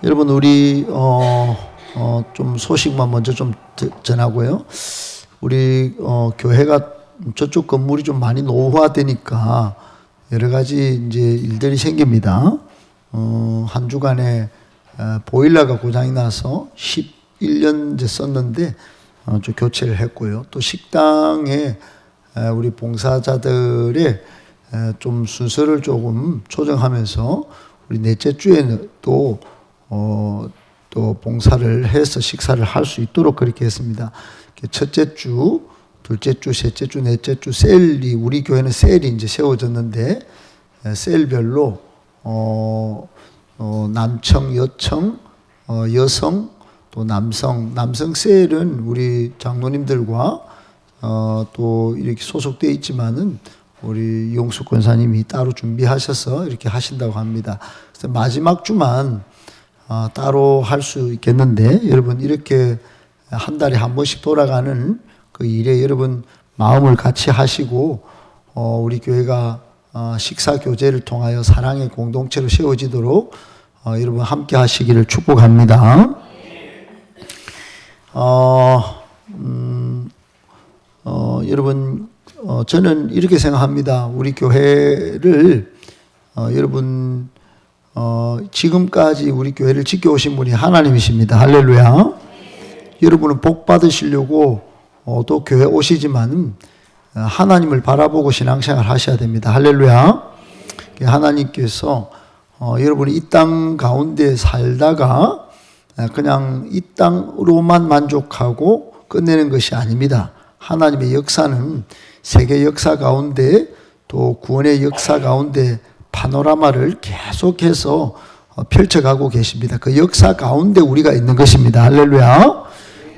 여러분 우리 좀 소식만 먼저 좀 전하고요. 우리 교회가 저쪽 건물이 좀 많이 노후화되니까 여러 가지 이제 일들이 생깁니다. 한 주간에 보일러가 고장이 나서 11년째 썼는데 좀 교체를 했고요. 또 식당에 우리 봉사자들의 좀 순서를 조금 조정하면서 우리 넷째 주에는 또 봉사를 해서 식사를 할 수 있도록 그렇게 했습니다. 첫째 주, 둘째 주, 셋째 주, 넷째 주 셀이 우리 교회는 셀이 이제 세워졌는데 셀별로 남청, 여청, 여성, 또 남성 셀은 우리 장로님들과 또 이렇게 소속되어 있지만은 우리 이용숙 권사님이 따로 준비하셔서 이렇게 하신다고 합니다. 그래서 마지막 주만 따로 할 수 있겠는데 여러분 이렇게 한 달에 한 번씩 돌아가는 그 일에 여러분 마음을 같이 하시고 우리 교회가 식사 교제를 통하여 사랑의 공동체로 세워지도록 여러분 함께 하시기를 축복합니다. 여러분 저는 이렇게 생각합니다. 우리 교회를 여러분 지금까지 우리 교회를 지켜오신 분이 하나님이십니다. 할렐루야. 여러분은 복 받으시려고 또 교회 오시지만 하나님을 바라보고 신앙생활 하셔야 됩니다. 할렐루야. 하나님께서 여러분이 이 땅 가운데 살다가 그냥 이 땅으로만 만족하고 끝내는 것이 아닙니다. 하나님의 역사는 세계 역사 가운데 또 구원의 역사 가운데 파노라마를 계속해서 펼쳐가고 계십니다. 그 역사 가운데 우리가 있는 것입니다. 할렐루야.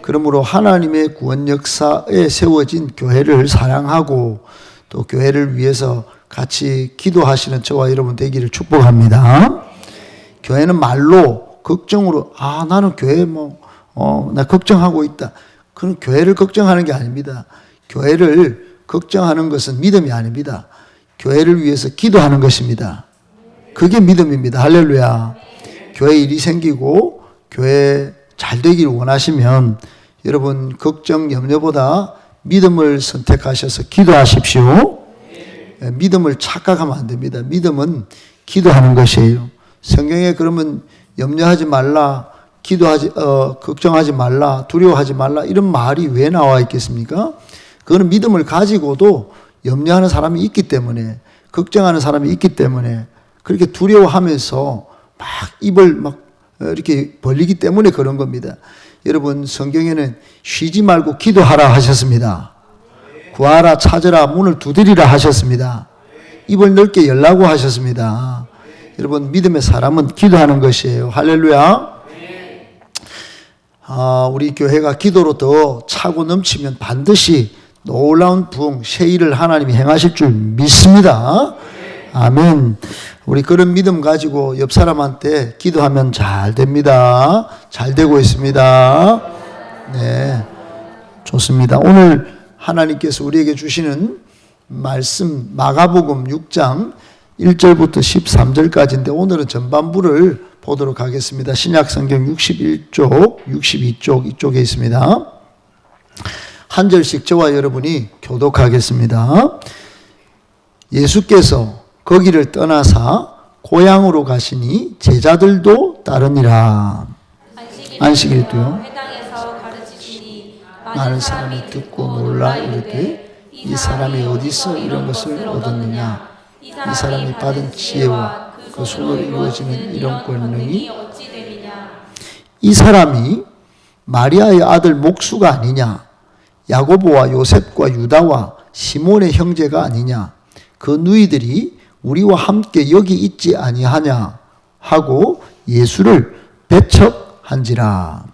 그러므로 하나님의 구원 역사에 세워진 교회를 사랑하고 또 교회를 위해서 같이 기도하시는 저와 여러분 되기를 축복합니다. 교회는 말로 걱정으로 나는 교회 나 걱정하고 있다. 그건 교회를 걱정하는 게 아닙니다. 교회를 걱정하는 것은 믿음이 아닙니다. 교회를 위해서 기도하는 것입니다. 그게 믿음입니다. 할렐루야. 교회 일이 생기고 교회 잘 되기를 원하시면 여러분 걱정 염려보다 믿음을 선택하셔서 기도하십시오. 믿음을 착각하면 안 됩니다. 믿음은 기도하는 것이에요. 성경에 그러면 염려하지 말라, 걱정하지 말라, 두려워하지 말라 이런 말이 왜 나와 있겠습니까? 그거는 믿음을 가지고도 염려하는 사람이 있기 때문에, 걱정하는 사람이 있기 때문에, 그렇게 두려워하면서 막 입을 막 이렇게 벌리기 때문에 그런 겁니다. 여러분 성경에는 쉬지 말고 기도하라 하셨습니다. 구하라, 찾으라, 문을 두드리라 하셨습니다. 입을 넓게 열라고 하셨습니다. 여러분 믿음의 사람은 기도하는 것이에요. 할렐루야. 우리 교회가 기도로 더 차고 넘치면 반드시 놀라운 부흥, 새 일을 하나님이 행하실 줄 믿습니다. 아멘. 우리 그런 믿음 가지고 옆 사람한테 기도하면 잘 됩니다. 잘 되고 있습니다. 네, 좋습니다. 오늘 하나님께서 우리에게 주시는 말씀 마가복음 6장 1절부터 13절까지인데 오늘은 전반부를 보도록 하겠습니다. 신약성경 61쪽, 62쪽 이쪽에 있습니다. 한 절씩 저와 여러분이 교독하겠습니다. 예수께서 거기를 떠나사 고향으로 가시니 제자들도 따르니라. 안식일 때요. 회당에서 가르치시니 많은 사람이 듣고 놀라 이르되 이 사람이 어디서 이런 것을 얻었느냐. 이 사람이 받은 지혜와 그 손으로 이루어지는 이런 권능이 어찌 됨이냐. 이 사람이 마리아의 아들 목수가 아니냐. 야고보와 요셉과 유다와 시몬의 형제가 아니냐. 그 누이들이 우리와 함께 여기 있지 아니하냐 하고 예수를 배척한지라.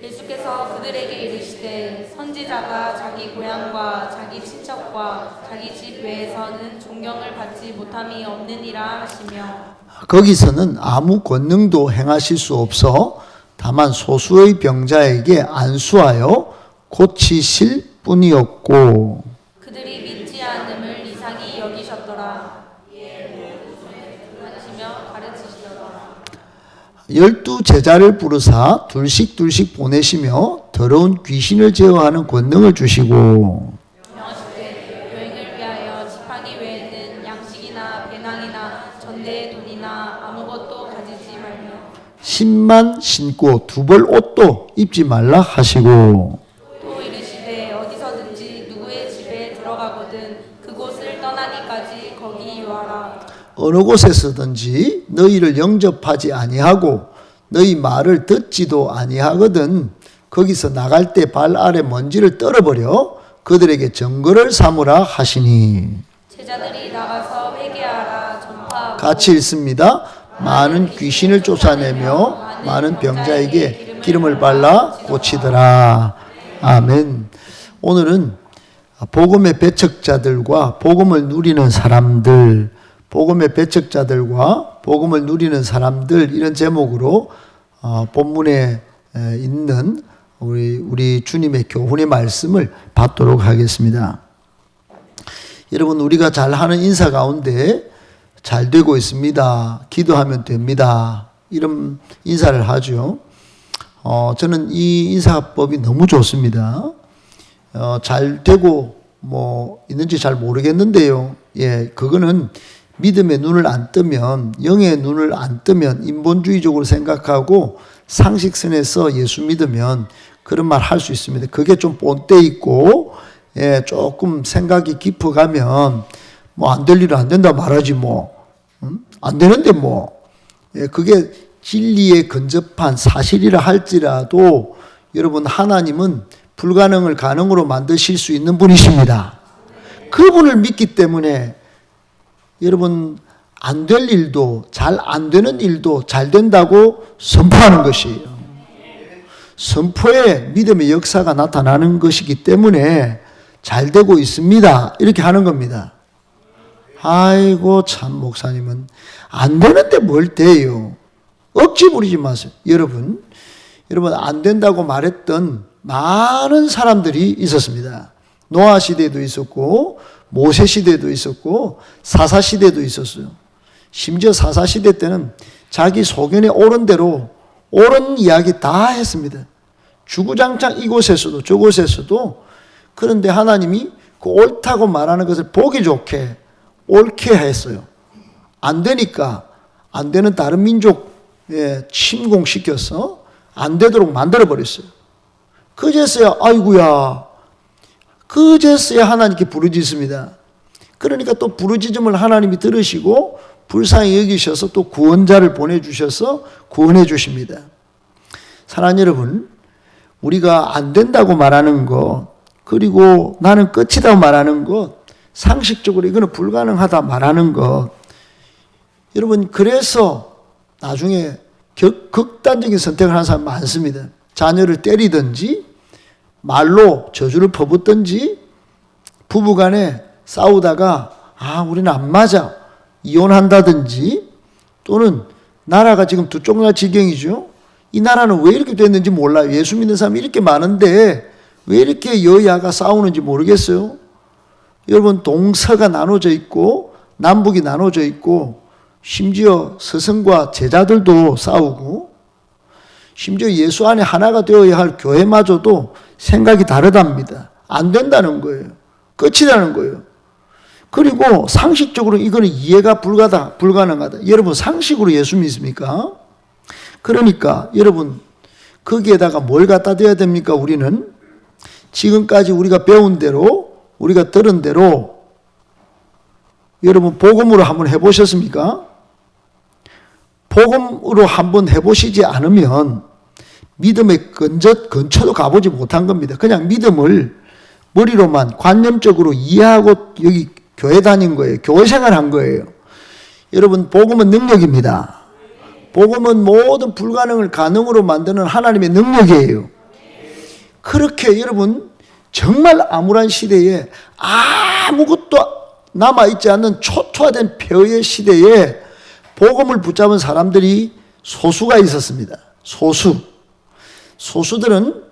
예수께서 그들에게 이르시되 선지자가 자기 고향과 자기 친척과 자기 집 외에서는 존경을 받지 못함이 없느니라 하시며, 거기서는 아무 권능도 행하실 수 없어 다만 소수의 병자에게 안수하여 고치실 뿐이었고, 그들이 믿지 않음을 이상히 여기셨더라. 하시며 가르치시더라. 12 제자를 부르사 둘씩 보내시며 더러운 귀신을 제어하는 권능을 주시고 명하시되 여행을 위하여 지팡이 외에는 양식이나 배낭이나 전대의 돈이나 아무것도 가지지 말며 신만 신고 두벌 옷도 입지 말라 하시고 또 이르시되 어디서든지 누구의 집에 들어가거든 그곳을 떠나기까지 거기 유하라. 어느 곳에서든지 너희를 영접하지 아니하고 너희 말을 듣지도 아니하거든 거기서 나갈 때 발 아래 먼지를 떨어버려 그들에게 증거를 삼으라 하시니 제자들이 나가서 회개하라 전파하고 같이 읽습니다. 많은 귀신을 쫓아내며 많은 병자에게 기름을 발라 고치더라. 아멘. 오늘은 복음의 배척자들과 복음을 누리는 사람들, 복음의 배척자들과 복음을 누리는 사람들 이런 제목으로 본문에 있는 우리 주님의 교훈의 말씀을 받도록 하겠습니다. 여러분 우리가 잘하는 인사 가운데 잘 되고 있습니다. 기도하면 됩니다. 이런 인사를 하죠. 저는 이 인사법이 너무 좋습니다. 잘 되고 있는지 잘 모르겠는데요. 예, 그거는 믿음의 눈을 안 뜨면, 영의 눈을 안 뜨면, 인본주의적으로 생각하고 상식선에서 예수 믿으면 그런 말 할 수 있습니다. 그게 좀 본때 있고, 예, 조금 생각이 깊어가면, 안 될 일은 안 된다 말하지 안 되는데 예, 그게 진리에 근접한 사실이라 할지라도, 여러분, 하나님은 불가능을 가능으로 만드실 수 있는 분이십니다. 그분을 믿기 때문에 여러분 안 될 일도 잘 안 되는 일도 잘 된다고 선포하는 것이에요. 선포에 믿음의 역사가 나타나는 것이기 때문에 잘 되고 있습니다. 이렇게 하는 겁니다. 아이고 참 목사님은 안 되는데 뭘 돼요. 억지 부리지 마세요. 여러분 안 된다고 말했던 많은 사람들이 있었습니다. 노아 시대도 있었고 모세 시대도 있었고 사사 시대도 있었어요. 심지어 사사 시대 때는 자기 소견에 옳은 대로 옳은 이야기 다 했습니다. 주구장창 이곳에서도 저곳에서도. 그런데 하나님이 그 옳다고 말하는 것을 보기 좋게 옳게 했어요. 안 되니까 안 되는 다른 민족에 침공시켜서 안 되도록 만들어버렸어요. 그제서야 아이고야 그제서야 하나님께 부르짖습니다. 그러니까 또 부르짖음을 하나님이 들으시고 불쌍히 여기셔서 또 구원자를 보내주셔서 구원해 주십니다. 사랑하는 여러분, 우리가 안 된다고 말하는 것, 그리고 나는 끝이다 말하는 것, 상식적으로 이거는 불가능하다 말하는 것, 여러분 그래서 나중에 극단적인 선택을 하는 사람 많습니다. 자녀를 때리든지 말로 저주를 퍼붓든지 부부간에 싸우다가 우리는 안 맞아 이혼한다든지, 또는 나라가 지금 두 쪽 날 지경이죠. 이 나라는 왜 이렇게 됐는지 몰라요. 예수 믿는 사람이 이렇게 많은데 왜 이렇게 여야가 싸우는지 모르겠어요. 여러분 동서가 나눠져 있고 남북이 나눠져 있고 심지어 스승과 제자들도 싸우고 심지어 예수 안에 하나가 되어야 할 교회마저도 생각이 다르답니다. 안 된다는 거예요. 끝이라는 거예요. 그리고 상식적으로 이거는 이해가 불가능하다. 여러분 상식으로 예수 믿습니까? 그러니까 여러분 거기에다가 뭘 갖다 대야 됩니까? 우리는 지금까지 우리가 배운 대로, 우리가 들은 대로 여러분 복음으로 한번 해보셨습니까? 복음으로 한번 해보시지 않으면 믿음의 근처도 가보지 못한 겁니다. 그냥 믿음을 머리로만 관념적으로 이해하고 여기 교회 다닌 거예요. 교회 생활한 거예요. 여러분 복음은 능력입니다. 복음은 모든 불가능을 가능으로 만드는 하나님의 능력이에요. 그렇게 여러분 정말 암울한 시대에 아무것도 남아있지 않는 초토화된 폐허의 시대에 복음을 붙잡은 사람들이 소수가 있었습니다. 소수들은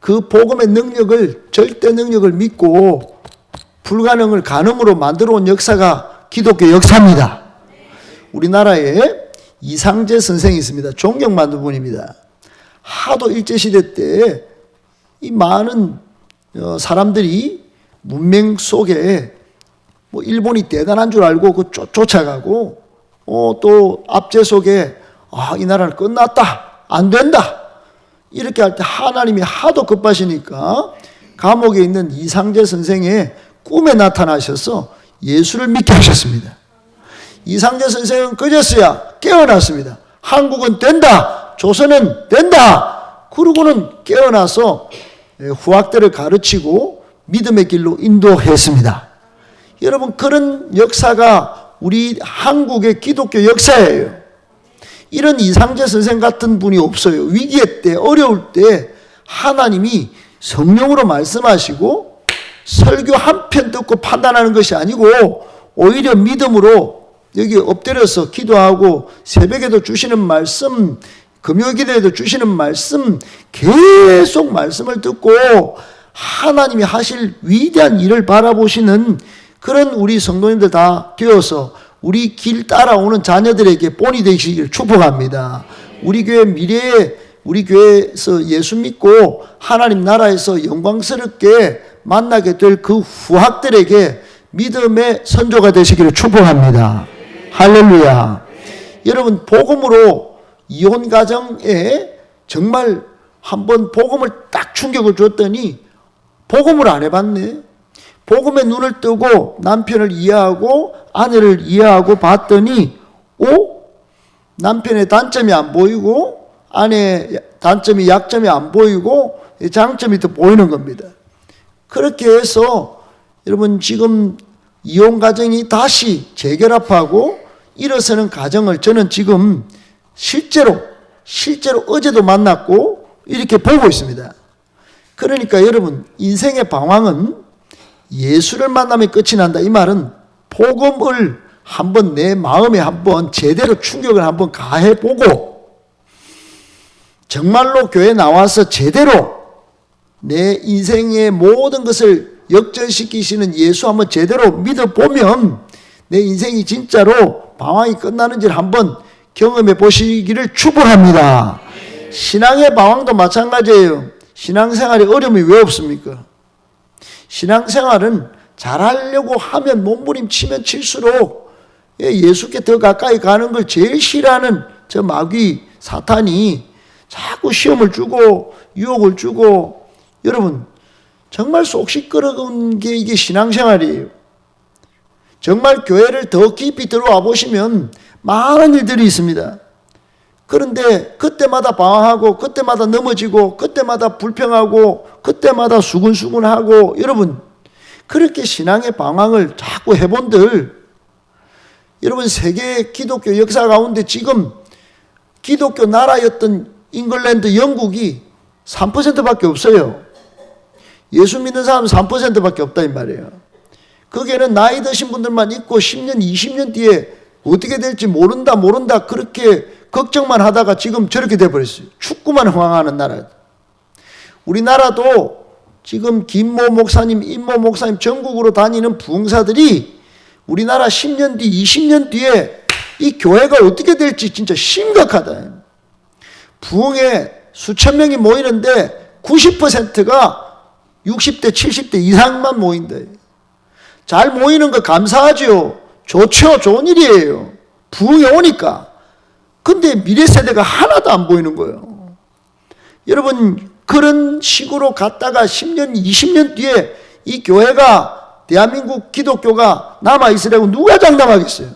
그 복음의 능력을, 절대 능력을 믿고 불가능을 가능으로 만들어 온 역사가 기독교 역사입니다. 우리나라에 이상재 선생이 있습니다. 존경받는 분입니다. 하도 일제시대 때 이 많은 사람들이 문명 속에 뭐 일본이 대단한 줄 알고 그 쫓아가고 또 압제 속에 이 나라는 끝났다, 안 된다 이렇게 할 때 하나님이 하도 급하시니까 감옥에 있는 이상재 선생의 꿈에 나타나셔서 예수를 믿게 하셨습니다. 이상재 선생은 그제서야 깨어났습니다. 한국은 된다, 조선은 된다. 그러고는 깨어나서 후학들을 가르치고 믿음의 길로 인도했습니다. 여러분, 그런 역사가 우리 한국의 기독교 역사예요. 이런 이상재 선생 같은 분이 없어요. 위기의 때, 어려울 때 하나님이 성령으로 말씀하시고 설교 한 편 듣고 판단하는 것이 아니고 오히려 믿음으로 여기 엎드려서 기도하고 새벽에도 주시는 말씀, 금요기도에도 주시는 말씀, 계속 말씀을 듣고 하나님이 하실 위대한 일을 바라보시는 그런 우리 성도님들 다 되어서 우리 길 따라오는 자녀들에게 본이 되시길 축복합니다. 우리 교회 미래에 우리 교회에서 예수 믿고 하나님 나라에서 영광스럽게 만나게 될 그 후학들에게 믿음의 선조가 되시기를 축복합니다. 할렐루야. 여러분, 복음으로 이혼 가정에 정말 한번 복음을 딱 충격을 줬더니 복음을 안 해봤네. 복음에 눈을 뜨고 남편을 이해하고 아내를 이해하고 봤더니 남편의 단점이 안 보이고 아내의 단점이 약점이 안 보이고 장점이 더 보이는 겁니다. 그렇게 해서 여러분 지금 이혼 가정이 다시 재결합하고 일어서는 가정을 저는 지금 실제로 어제도 만났고 이렇게 보고 있습니다. 그러니까 여러분, 인생의 방황은 예수를 만나면 끝이 난다. 이 말은 복음을 한번 내 마음에 한번 제대로 충격을 한번 가해보고 정말로 교회 나와서 제대로 내 인생의 모든 것을 역전시키시는 예수 한번 제대로 믿어보면 내 인생이 진짜로 방황이 끝나는지를 한번 경험해 보시기를 축복합니다. 신앙의 방황도 마찬가지예요. 신앙생활에 어려움이 왜 없습니까? 신앙생활은 잘하려고 하면 몸부림치면 칠수록 예수께 더 가까이 가는 걸 제일 싫어하는 저 마귀 사탄이 자꾸 시험을 주고 유혹을 주고 여러분 정말 속 시끄러운 게 이게 신앙생활이에요. 정말 교회를 더 깊이 들어와 보시면 많은 일들이 있습니다. 그런데 그때마다 방황하고 그때마다 넘어지고 그때마다 불평하고 그때마다 수근수근하고 여러분 그렇게 신앙의 방황을 자꾸 해본들 여러분 세계 기독교 역사 가운데 지금 기독교 나라였던 잉글랜드 영국이 3%밖에 없어요. 예수 믿는 사람은 3%밖에 없다 이 말이에요. 거기에는 나이 드신 분들만 있고 10년 20년 뒤에 어떻게 될지 모른다 그렇게 걱정만 하다가 지금 저렇게 돼버렸어요. 축구만 흥황하는 나라. 우리나라도 지금 김모 목사님, 임모 목사님 전국으로 다니는 부흥사들이 우리나라 10년 뒤, 20년 뒤에 이 교회가 어떻게 될지 진짜 심각하다. 부흥에 수천 명이 모이는데 90%가 60대, 70대 이상만 모인다. 잘 모이는 거 감사하죠. 좋죠. 좋은 일이에요. 부흥에 오니까. 근데 미래 세대가 하나도 안 보이는 거예요. 여러분 그런 식으로 갔다가 10년, 20년 뒤에 이 교회가 대한민국 기독교가 남아있으라고 누가 장담하겠어요?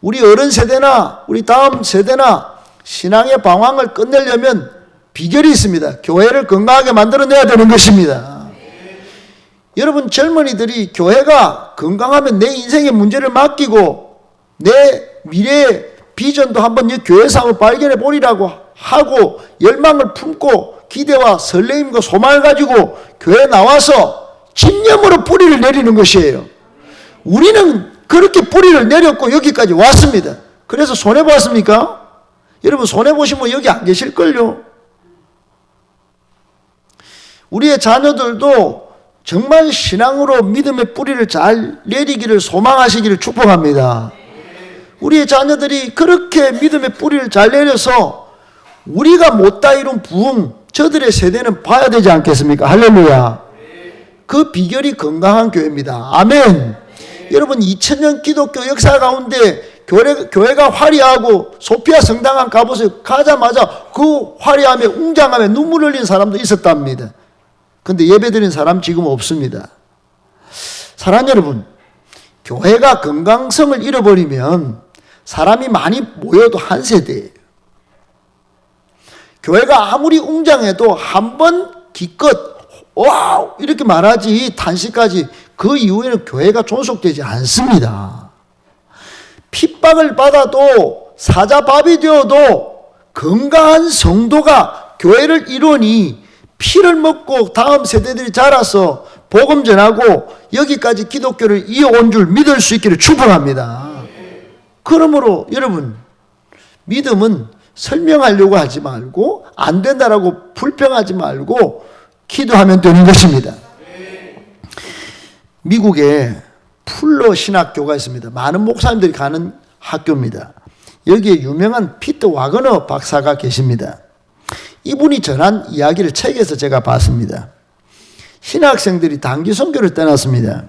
우리 어른 세대나 우리 다음 세대나 신앙의 방황을 끝내려면 비결이 있습니다. 교회를 건강하게 만들어내야 되는 것입니다. 여러분 젊은이들이 교회가 건강하면 내 인생의 문제를 맡기고 내 미래의 비전도 한번 이 교회에서 한번 발견해 보리라고 하고 열망을 품고 기대와 설레임과 소망을 가지고 교회에 나와서 집념으로 뿌리를 내리는 것이에요. 우리는 그렇게 뿌리를 내렸고 여기까지 왔습니다. 그래서 손해보았습니까? 여러분 손해보시면 여기 안 계실걸요. 우리의 자녀들도 정말 신앙으로 믿음의 뿌리를 잘 내리기를 소망하시기를 축복합니다. 우리의 자녀들이 그렇게 믿음의 뿌리를 잘 내려서 우리가 못다 이룬 부흥, 저들의 세대는 봐야 되지 않겠습니까? 할렐루야. 그 비결이 건강한 교회입니다. 아멘. 여러분 2000년 기독교 역사 가운데 교회가 화려하고 소피아 성당안 가보세요. 가자마자 그 화려함에 웅장함에 눈물 흘린 사람도 있었답니다. 근데 예배드린 사람 지금 없습니다. 사랑하는 여러분, 교회가 건강성을 잃어버리면 사람이 많이 모여도 한 세대예요. 교회가 아무리 웅장해도 한 번 기껏 와우 이렇게 말하지 단식까지 그 이후에는 교회가 존속되지 않습니다. 핍박을 받아도 사자밥이 되어도 건강한 성도가 교회를 이루니 피를 먹고 다음 세대들이 자라서 복음 전하고 여기까지 기독교를 이어온 줄 믿을 수 있기를 축복합니다. 그러므로 여러분, 믿음은 설명하려고 하지 말고 안 된다라고 불평하지 말고 기도하면 되는 것입니다. 미국에 풀러 신학교가 있습니다. 많은 목사님들이 가는 학교입니다. 여기에 유명한 피터 와그너 박사가 계십니다. 이분이 전한 이야기를 책에서 제가 봤습니다. 신학생들이 단기 선교를 떠났습니다.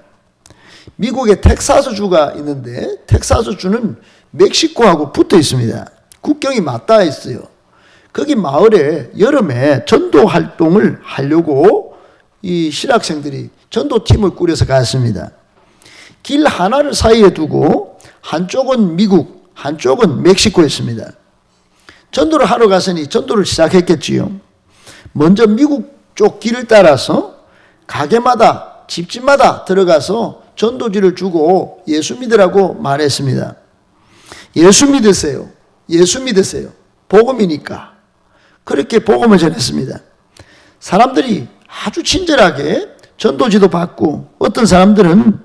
미국에 텍사스주가 있는데 텍사스주는 멕시코하고 붙어 있습니다. 국경이 맞닿아 있어요. 거기 마을에 여름에 전도 활동을 하려고 이 신학생들이 전도팀을 꾸려서 갔습니다. 길 하나를 사이에 두고 한쪽은 미국, 한쪽은 멕시코였습니다. 전도를 하러 갔으니 전도를 시작했겠지요. 먼저 미국 쪽 길을 따라서 가게마다 집집마다 들어가서 전도지를 주고 예수 믿으라고 말했습니다. 예수 믿으세요. 예수 믿으세요. 복음이니까. 그렇게 복음을 전했습니다. 사람들이 아주 친절하게 전도지도 받고 어떤 사람들은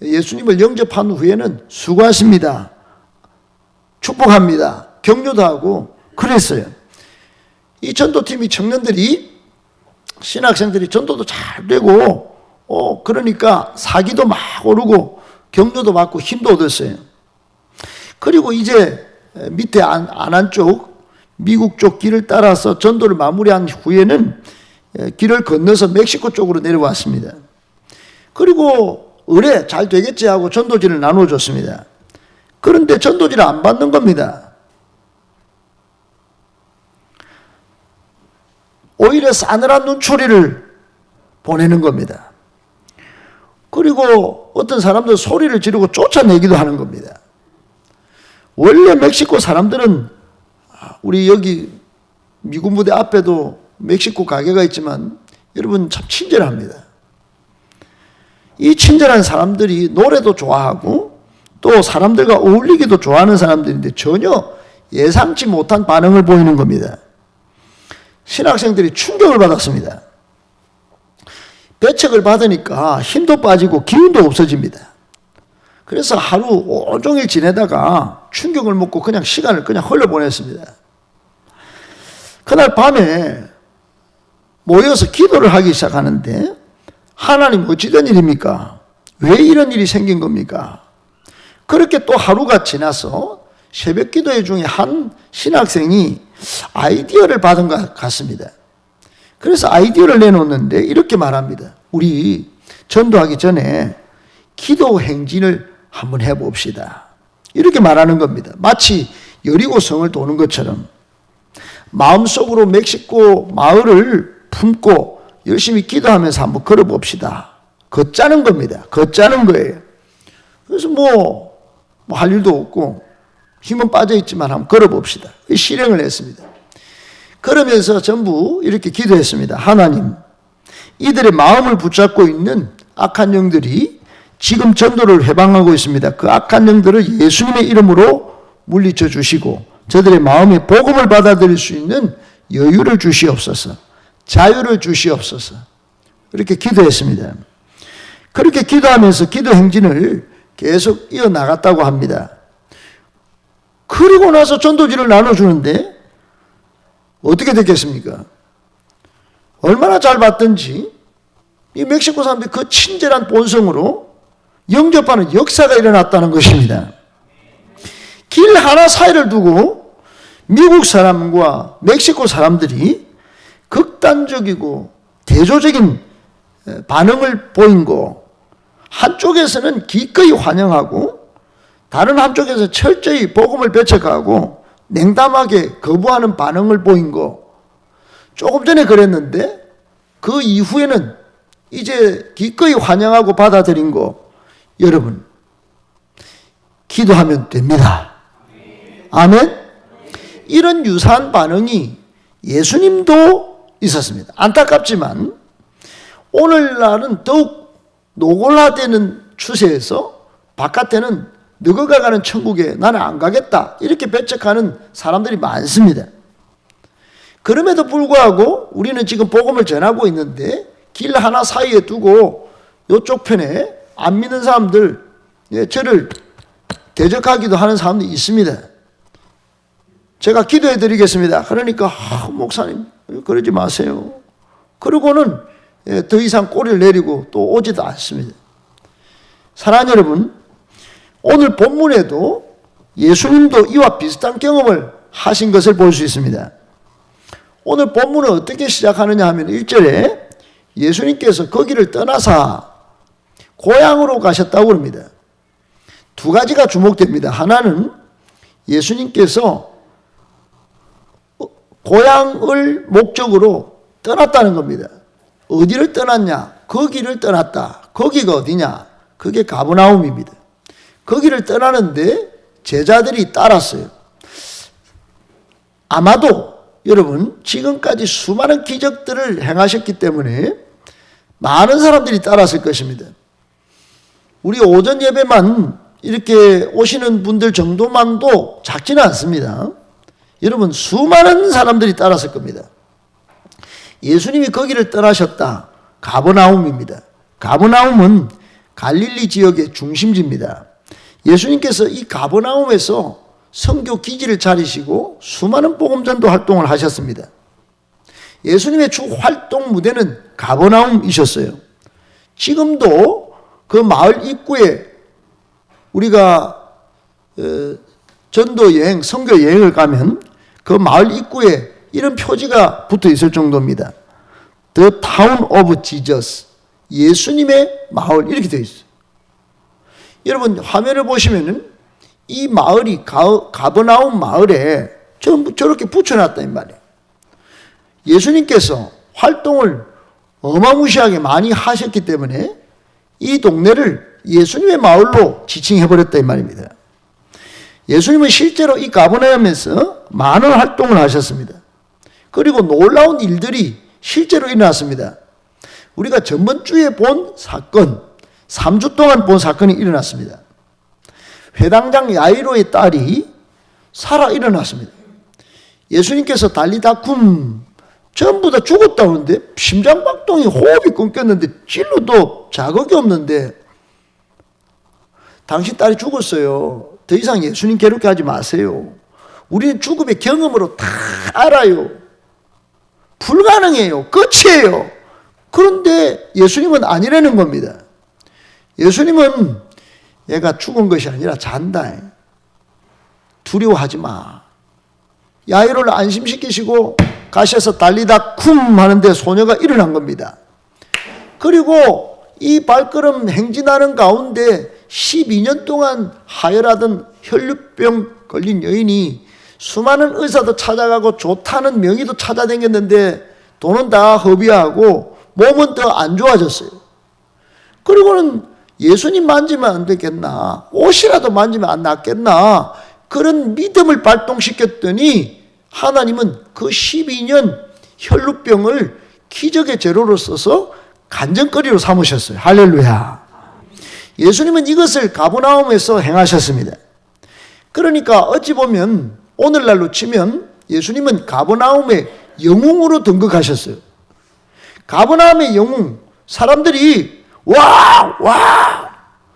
예수님을 영접한 후에는 수고하십니다. 축복합니다. 격려도 하고 그랬어요. 이 전도팀이 청년들이 신학생들이 전도도 잘 되고 그러니까 사기도 막 오르고 격려도 받고 힘도 얻었어요. 그리고 이제 밑에 안한 쪽 미국 쪽 길을 따라서 전도를 마무리한 후에는 길을 건너서 멕시코 쪽으로 내려왔습니다. 그리고 의뢰 잘 되겠지 하고 전도지를 나눠줬습니다. 그런데 전도지를 안 받는 겁니다. 오히려 싸늘한 눈초리를 보내는 겁니다. 그리고 어떤 사람들 소리를 지르고 쫓아내기도 하는 겁니다. 원래 멕시코 사람들은 우리 여기 미군 부대 앞에도 멕시코 가게가 있지만 여러분 참 친절합니다. 이 친절한 사람들이 노래도 좋아하고 또 사람들과 어울리기도 좋아하는 사람들인데 전혀 예상치 못한 반응을 보이는 겁니다. 신학생들이 충격을 받았습니다. 배척을 받으니까 힘도 빠지고 기운도 없어집니다. 그래서 하루 온종일 지내다가 충격을 먹고 그냥 시간을 그냥 흘려보냈습니다. 그날 밤에 모여서 기도를 하기 시작하는데 하나님 어찌된 일입니까? 왜 이런 일이 생긴 겁니까? 그렇게 또 하루가 지나서 새벽 기도회 중에 한 신학생이 아이디어를 받은 것 같습니다. 그래서 아이디어를 내놓는데 이렇게 말합니다. 우리 전도하기 전에 기도 행진을 한번 해봅시다. 이렇게 말하는 겁니다. 마치 여리고성을 도는 것처럼 마음속으로 ม็xi코 마을을 품고 열심히 기도하면서 한번 걸어봅시다. 걷자는 겁니다. 걷자는 거예요. 그래서 할 일도 없고 힘은 빠져있지만 한번 걸어봅시다. 실행을 했습니다. 그러면서 전부 이렇게 기도했습니다. 하나님, 이들의 마음을 붙잡고 있는 악한 영들이 지금 전도를 해방하고 있습니다. 그 악한 영들을 예수님의 이름으로 물리쳐 주시고 저들의 마음에 복음을 받아들일 수 있는 여유를 주시옵소서. 자유를 주시옵소서. 이렇게 기도했습니다. 그렇게 기도하면서 기도 행진을 계속 이어나갔다고 합니다. 그리고 나서 전도지를 나눠주는데 어떻게 됐겠습니까? 얼마나 잘 받든지 이 멕시코 사람들이 그 친절한 본성으로 영접하는 역사가 일어났다는 것입니다. 길 하나 사이를 두고 미국 사람과 멕시코 사람들이 극단적이고 대조적인 반응을 보인 거, 한쪽에서는 기꺼이 환영하고 다른 한쪽에서 철저히 복음을 배척하고 냉담하게 거부하는 반응을 보인 거, 조금 전에 그랬는데 그 이후에는 이제 기꺼이 환영하고 받아들인 거, 여러분 기도하면 됩니다. 아멘. 이런 유사한 반응이 예수님도 있었습니다. 안타깝지만 오늘날은 더욱 노골화되는 추세에서 바깥에는 너가 가는 천국에 나는 안 가겠다 이렇게 배척하는 사람들이 많습니다. 그럼에도 불구하고 우리는 지금 복음을 전하고 있는데 길 하나 사이에 두고 이쪽 편에 안 믿는 사람들, 저를 대적하기도 하는 사람들이 있습니다. 제가 기도해 드리겠습니다. 그러니까 목사님 그러지 마세요. 그러고는 더 이상 꼬리를 내리고 또 오지도 않습니다. 사랑하는 여러분, 오늘 본문에도 예수님도 이와 비슷한 경험을 하신 것을 볼 수 있습니다. 오늘 본문은 어떻게 시작하느냐 하면 1절에 예수님께서 거기를 떠나사 고향으로 가셨다고 합니다. 두 가지가 주목됩니다. 하나는 예수님께서 고향을 목적으로 떠났다는 겁니다. 어디를 떠났냐? 거기를 떠났다. 거기가 어디냐? 그게 가버나움입니다. 거기를 떠나는데 제자들이 따랐어요. 아마도 여러분 지금까지 수많은 기적들을 행하셨기 때문에 많은 사람들이 따랐을 것입니다. 우리 오전 예배만 이렇게 오시는 분들 정도만도 작지는 않습니다. 여러분 수많은 사람들이 따랐을 겁니다. 예수님이 거기를 떠나셨다. 가버나움입니다. 가버나움은 갈릴리 지역의 중심지입니다. 예수님께서 이 가버나움에서 선교 기지를 차리시고 수많은 복음전도 활동을 하셨습니다. 예수님의 주 활동 무대는 가버나움이셨어요. 지금도 그 마을 입구에 우리가 전도 여행, 선교 여행을 가면 그 마을 입구에 이런 표지가 붙어 있을 정도입니다. The Town of Jesus, 예수님의 마을, 이렇게 되어 있어요. 여러분 화면을 보시면은 이 마을이 가버나움 마을에 전부 저렇게 붙여놨다 이 말이에요. 예수님께서 활동을 어마무시하게 많이 하셨기 때문에 이 동네를 예수님의 마을로 지칭해버렸다 이 말입니다. 예수님은 실제로 이 가버나움에서 많은 활동을 하셨습니다. 그리고 놀라운 일들이 실제로 일어났습니다. 우리가 전번 주에 본 사건, 3주 동안 본 사건이 일어났습니다. 회당장 야이로의 딸이 살아 일어났습니다. 예수님께서 달리다쿰 전부 다 죽었다는데 심장박동이 호흡이 끊겼는데 찔러도 자극이 없는데 당신 딸이 죽었어요. 더 이상 예수님 괴롭게 하지 마세요. 우리는 죽음의 경험으로 다 알아요. 불가능해요. 끝이에요. 그런데 예수님은 아니라는 겁니다. 예수님은 얘가 죽은 것이 아니라 잔다. 두려워하지 마. 야이로를 안심시키시고 가셔서 달리다 쿰 하는데 소녀가 일어난 겁니다. 그리고 이 발걸음 행진하는 가운데 12년 동안 하혈하던 혈류병 걸린 여인이 수많은 의사도 찾아가고 좋다는 명의도 찾아다녔는데 돈은 다 허비하고 몸은 더 안 좋아졌어요. 그리고는 예수님 만지면 안 되겠나? 옷이라도 만지면 안 낫겠나? 그런 믿음을 발동시켰더니 하나님은 그 12년 혈루병을 기적의 재료로 써서 간증거리로 삼으셨어요. 할렐루야. 예수님은 이것을 가버나움에서 행하셨습니다. 그러니까 어찌 보면 오늘날로 치면 예수님은 가버나움의 영웅으로 등극하셨어요. 가버나움의 영웅, 사람들이 와!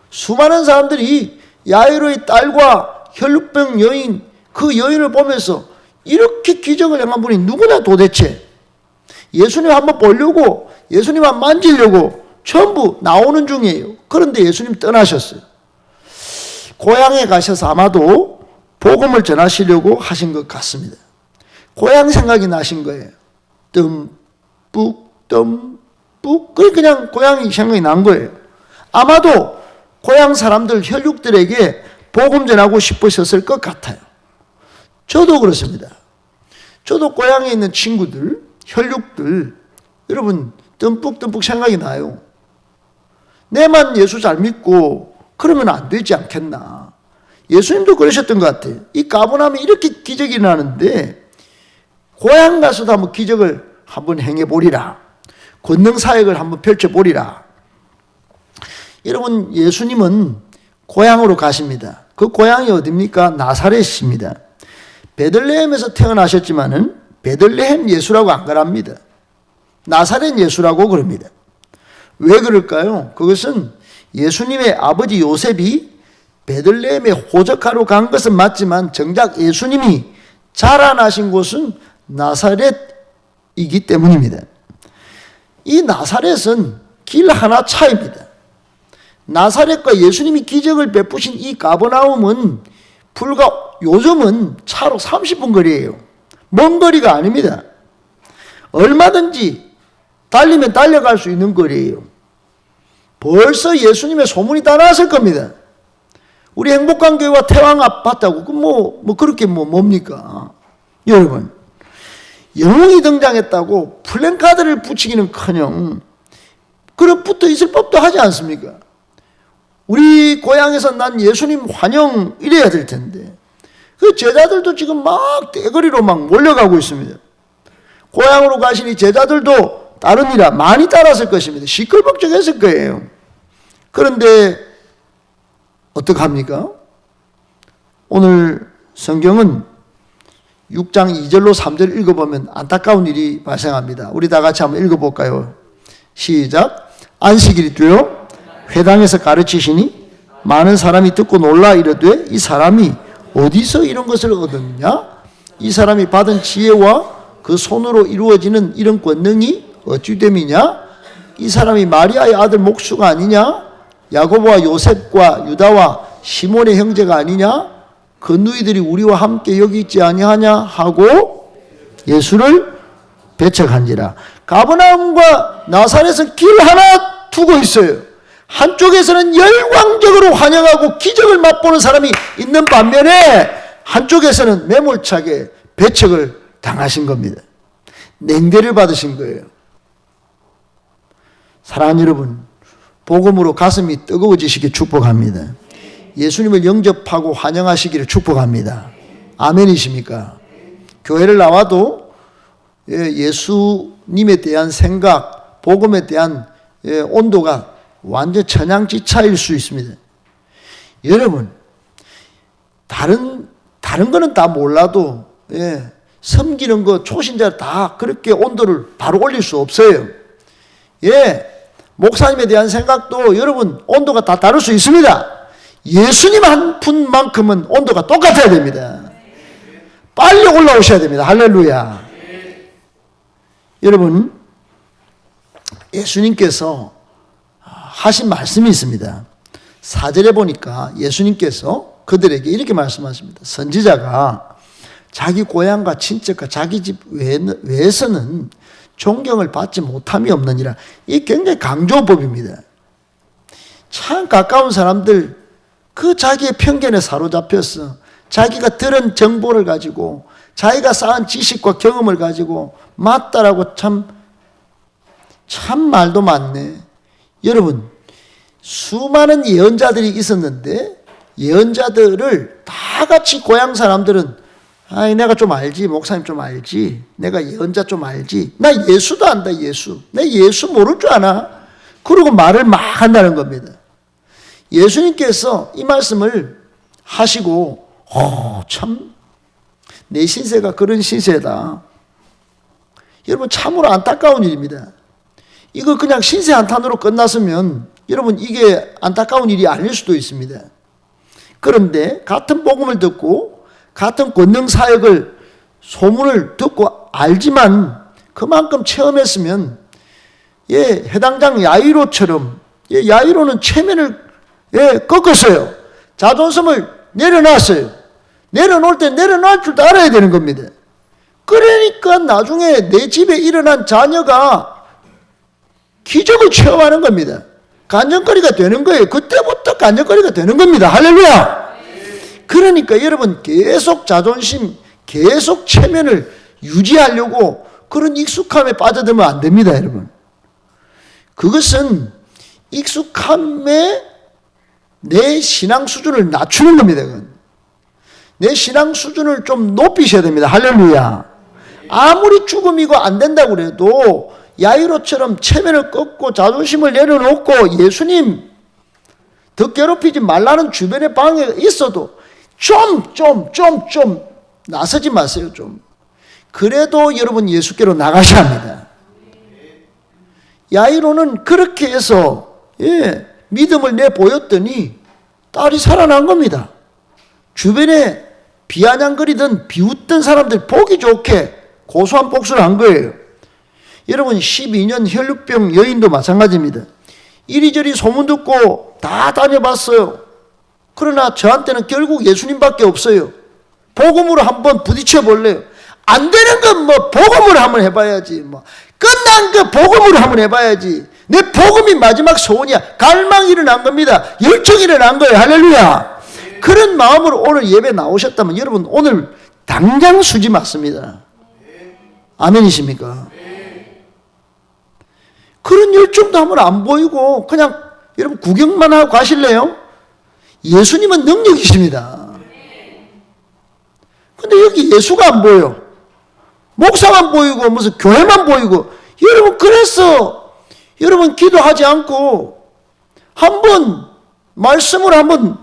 수많은 사람들이 야이로의 딸과 혈루병 여인, 그 여인을 보면서 이렇게 기적을 행한 분이 누구나 도대체 예수님 한번 보려고, 예수님 한번 만지려고 전부 나오는 중이에요. 그런데 예수님 떠나셨어요. 고향에 가셔서 아마도 복음을 전하시려고 하신 것 같습니다. 고향 생각이 나신 거예요. 듬뿍 그냥 고향이 생각이 난 거예요. 아마도 고향 사람들, 혈육들에게 복음 전하고 싶으셨을 것 같아요. 저도 그렇습니다. 저도 고향에 있는 친구들, 혈육들, 여러분 듬뿍 생각이 나요. 내만 예수 잘 믿고 그러면 안 되지 않겠나. 예수님도 그러셨던 것 같아요. 이 가버나움에 이렇게 기적이 나는데 고향 가서도 한번 기적을 한번 행해보리라. 권능 사역을 한번 펼쳐보리라. 여러분, 예수님은 고향으로 가십니다. 그 고향이 어디입니까? 나사렛입니다. 베들레헴에서 태어나셨지만은 베들레헴 예수라고 안 가랍니다. 나사렛 예수라고 그럽니다. 왜 그럴까요? 그것은 예수님의 아버지 요셉이 베들레헴에 호적하러 간 것은 맞지만 정작 예수님이 자라나신 곳은 나사렛이기 때문입니다. 이 나사렛은 길 하나 차이입니다. 나사렛과 예수님이 기적을 베푸신 이 가버나움은 불과 요즘은 차로 30분 거리예요. 먼 거리가 아닙니다. 얼마든지 달리면 달려갈 수 있는 거리예요. 벌써 예수님의 소문이 다 났을 겁니다. 우리 행복관교회와 태왕 아파트하고 그렇게 뭡니까? 여러분, 영웅이 등장했다고 플랜카드를 붙이기는커녕 그런 붙어 있을 법도 하지 않습니까? 우리 고향에서 난 예수님 환영 이래야 될 텐데 그 제자들도 지금 막 떼거리로 막 몰려가고 있습니다. 고향으로 가시니 제자들도 따르니라 많이 따랐을 것입니다. 시끌벅적했을 거예요. 그런데 어떡합니까? 오늘 성경은 6장 2절로 3절 읽어보면 안타까운 일이 발생합니다. 우리 다 같이 한번 읽어볼까요? 시작. 안식일이 되어 회당에서 가르치시니 많은 사람이 듣고 놀라 이르되 이 사람이 어디서 이런 것을 얻었냐? 이 사람이 받은 지혜와 그 손으로 이루어지는 이런 권능이 어찌 됨이냐? 이 사람이 마리아의 아들 목수가 아니냐? 야고보와 요셉과 유다와 시몬의 형제가 아니냐? 그 누이들이 우리와 함께 여기 있지 아니하냐? 하고 예수를 배척한지라. 가버나움과 나사렛은 길 하나 두고 있어요. 한쪽에서는 열광적으로 환영하고 기적을 맛보는 사람이 있는 반면에 한쪽에서는 매몰차게 배척을 당하신 겁니다. 냉대를 받으신 거예요. 사랑하는 여러분, 복음으로 가슴이 뜨거워지시길 축복합니다. 예수님을 영접하고 환영하시기를 축복합니다. 아멘이십니까? 교회를 나와도 예수님에 대한 생각, 복음에 대한 온도가 완전 천양지차일 수 있습니다. 여러분, 다른 거는 다 몰라도 섬기는 거 초신자 다 그렇게 온도를 바로 올릴 수 없어요. 목사님에 대한 생각도 여러분 온도가 다 다를 수 있습니다. 예수님 한 분만큼은 온도가 똑같아야 됩니다. 빨리 올라오셔야 됩니다. 할렐루야. 여러분, 예수님께서 하신 말씀이 있습니다. 4절에 보니까 예수님께서 그들에게 이렇게 말씀하십니다. 선지자가 자기 고향과 친척과 자기 집 외에서는 존경을 받지 못함이 없느니라. 이 굉장히 강조법입니다. 참 가까운 사람들 그 자기의 편견에 사로잡혔어. 자기가 들은 정보를 가지고 자기가 쌓은 지식과 경험을 가지고 맞다라고 참 말도 많네. 여러분, 수많은 예언자들이 있었는데 예언자들을 다 같이 고향 사람들은 내가 좀 알지, 목사님 좀 알지, 내가 예언자 좀 알지, 나 예수도 안다, 예수. 내 예수 모를 줄 아나? 그러고 말을 막 한다는 겁니다. 예수님께서 이 말씀을 하시고 참 내 신세가 그런 신세다. 여러분, 참으로 안타까운 일입니다. 이거 그냥 신세 한탄으로 끝났으면 여러분 이게 안타까운 일이 아닐 수도 있습니다. 그런데 같은 복음을 듣고 같은 권능 사역을 소문을 듣고 알지만 그만큼 체험했으면 해당장 야이로처럼 야이로는 체면을 꺾었어요. 자존심을 내려놨어요. 내려놓을 때 내려놓을 줄도 알아야 되는 겁니다. 그러니까 나중에 내 집에 일어난 자녀가 기적을 체험하는 겁니다. 간증거리가 되는 거예요. 그때부터 간증거리가 되는 겁니다. 할렐루야. 그러니까 여러분 계속 자존심, 계속 체면을 유지하려고 그런 익숙함에 빠져들면 안 됩니다. 여러분. 그것은 익숙함에 내 신앙 수준을 낮추는 겁니다. 내 신앙 수준을 좀 높이셔야 됩니다. 할렐루야. 아무리 죽음이고 안 된다고 그래도 야이로처럼 체면을 꺾고 자존심을 내려놓고 예수님 더 괴롭히지 말라는 주변의 방해가 있어도 좀 나서지 마세요. 좀. 그래도 여러분 예수께로 나가셔야 합니다. 야이로는 그렇게 해서 믿음을 내보였더니 딸이 살아난 겁니다. 주변에 비아냥거리던 비웃던 사람들 보기 좋게 고소한 복수를 한 거예요. 여러분 12년 혈루병 여인도 마찬가지입니다. 이리저리 소문 듣고 다 다녀봤어요. 그러나 저한테는 결국 예수님밖에 없어요. 복음으로 한번 부딪혀 볼래요. 안 되는 건 뭐 복음으로 한번 해봐야지. 뭐 끝난 거 복음으로 한번 해봐야지. 내 복음이 마지막 소원이야. 갈망이 일어난 겁니다. 열정이 일어난 거예요. 할렐루야. 그런 마음으로 오늘 예배 나오셨다면 여러분 오늘 당장 수지 맞습니다. 아멘이십니까? 그런 열정도 한번 안 보이고 그냥 여러분 구경만 하고 가실래요? 예수님은 능력이십니다. 근데 여기 예수가 안 보여. 목사만 보이고 무슨 교회만 보이고. 여러분 그래서 여러분 기도하지 않고 한번 말씀을 한번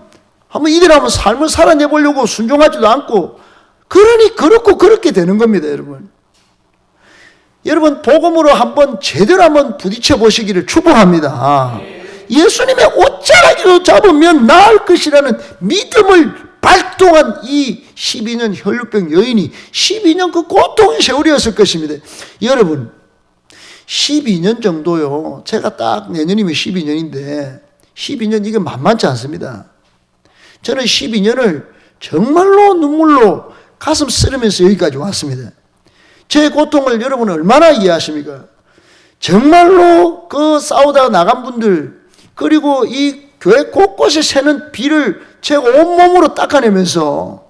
이대로 한번 삶을 살아내보려고 순종하지도 않고 그러니 그렇고 그렇게 되는 겁니다. 여러분 복음으로 한번 제대로 한번 부딪혀 보시기를 축복합니다. 예수님의 옷자락이로 잡으면 나을 것이라는 믿음을 발동한 이 12년 혈루병 여인이 12년 그 고통의 세월이었을 것입니다. 여러분 12년 정도요. 제가 딱 내년이면 12년인데 12년 이게 만만치 않습니다. 저는 12년을 정말로 눈물로 가슴 쓰르면서 여기까지 왔습니다. 제 고통을 여러분은 얼마나 이해하십니까? 정말로 그 싸우다가 나간 분들 그리고 이 교회 곳곳에 새는 비를 제가 온몸으로 닦아내면서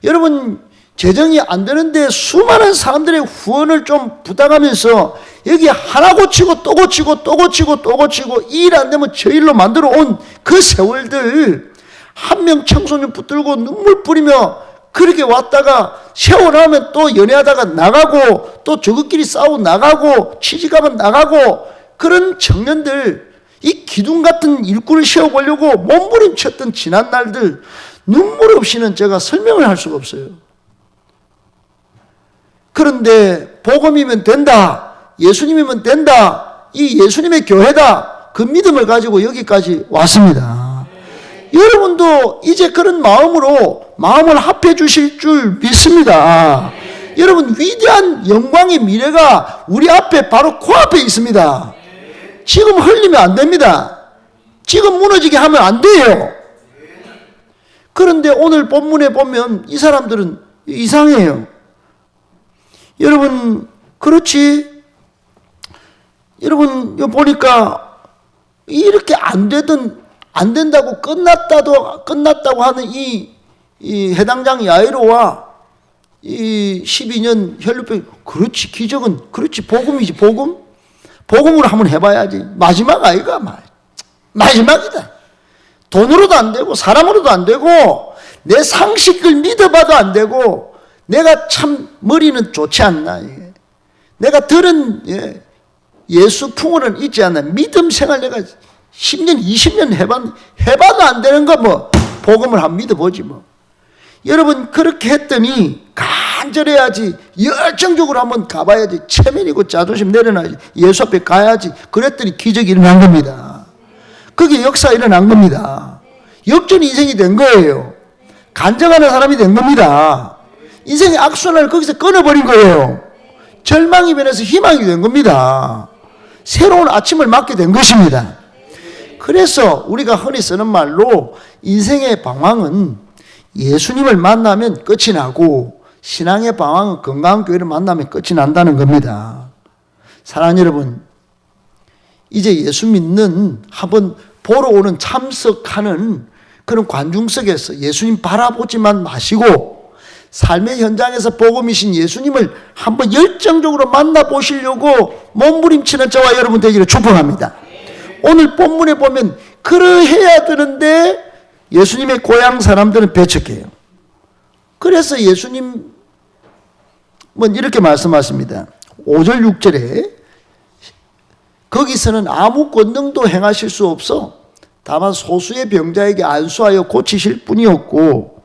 여러분 재정이 안 되는데 수많은 사람들의 후원을 좀 부탁하면서 여기 하나 고치고 또 고치고 또 고치고 또 고치고 일 안 되면 저 일로 만들어 온 그 세월들 한 명 청소년 붙들고 눈물 뿌리며 그렇게 왔다가 세월 하면 또 연애하다가 나가고 또 저것끼리 싸우고 나가고 취직하면 나가고 그런 청년들 이 기둥 같은 일꾼을 세워보려고 몸부림쳤던 지난 날들 눈물 없이는 제가 설명을 할 수가 없어요. 그런데 복음이면 된다. 예수님이면 된다. 이 예수님의 교회다. 그 믿음을 가지고 여기까지 왔습니다. 여러분도 이제 그런 마음으로 마음을 합해 주실 줄 믿습니다. 여러분 위대한 영광의 미래가 우리 앞에 바로 코앞에 있습니다. 지금 흘리면 안 됩니다. 지금 무너지게 하면 안 돼요. 그런데 오늘 본문에 보면 이 사람들은 이상해요. 여러분 그렇지. 여러분 보니까 이렇게 안 된다고 끝났다고 하는 이 해당장 야이로와 이 12년 혈루병 그렇지 기적은 그렇지 복음이지 복음으로 한번 해봐야지. 마지막 아이가 마지막이다. 돈으로도 안 되고 사람으로도 안 되고 내 상식을 믿어봐도 안 되고 내가 참 머리는 좋지 않나. 내가 들은 예수 풍어는 있지 않나. 믿음 생활 내가 10년 20년 해봐도 안 되는 거 뭐 복음을 한번 믿어보지 뭐. 여러분 그렇게 했더니 간절해야지. 열정적으로 한번 가봐야지. 체면이고 자존심 내려놔야지. 예수 앞에 가야지. 그랬더니 기적이 일어난 겁니다. 그게 역사 일어난 겁니다. 역전 인생이 된 거예요. 간증하는 사람이 된 겁니다. 인생의 악순환을 거기서 끊어버린 거예요. 절망이 변해서 희망이 된 겁니다. 새로운 아침을 맞게 된 것입니다. 그래서 우리가 흔히 쓰는 말로 인생의 방황은 예수님을 만나면 끝이 나고 신앙의 방황은 건강한 교회를 만나면 끝이 난다는 겁니다. 사랑하는 여러분, 이제 예수 믿는 한번 보러 오는 참석하는 그런 관중석에서 예수님 바라보지만 마시고 삶의 현장에서 복음이신 예수님을 한번 열정적으로 만나보시려고 몸부림치는 저와 여러분 되기를 축복합니다. 오늘 본문에 보면 그러해야 되는데 예수님의 고향 사람들은 배척해요. 그래서 예수님은 이렇게 말씀하십니다. 5절 6절에 거기서는 아무 권능도 행하실 수 없어 다만 소수의 병자에게 안수하여 고치실 뿐이었고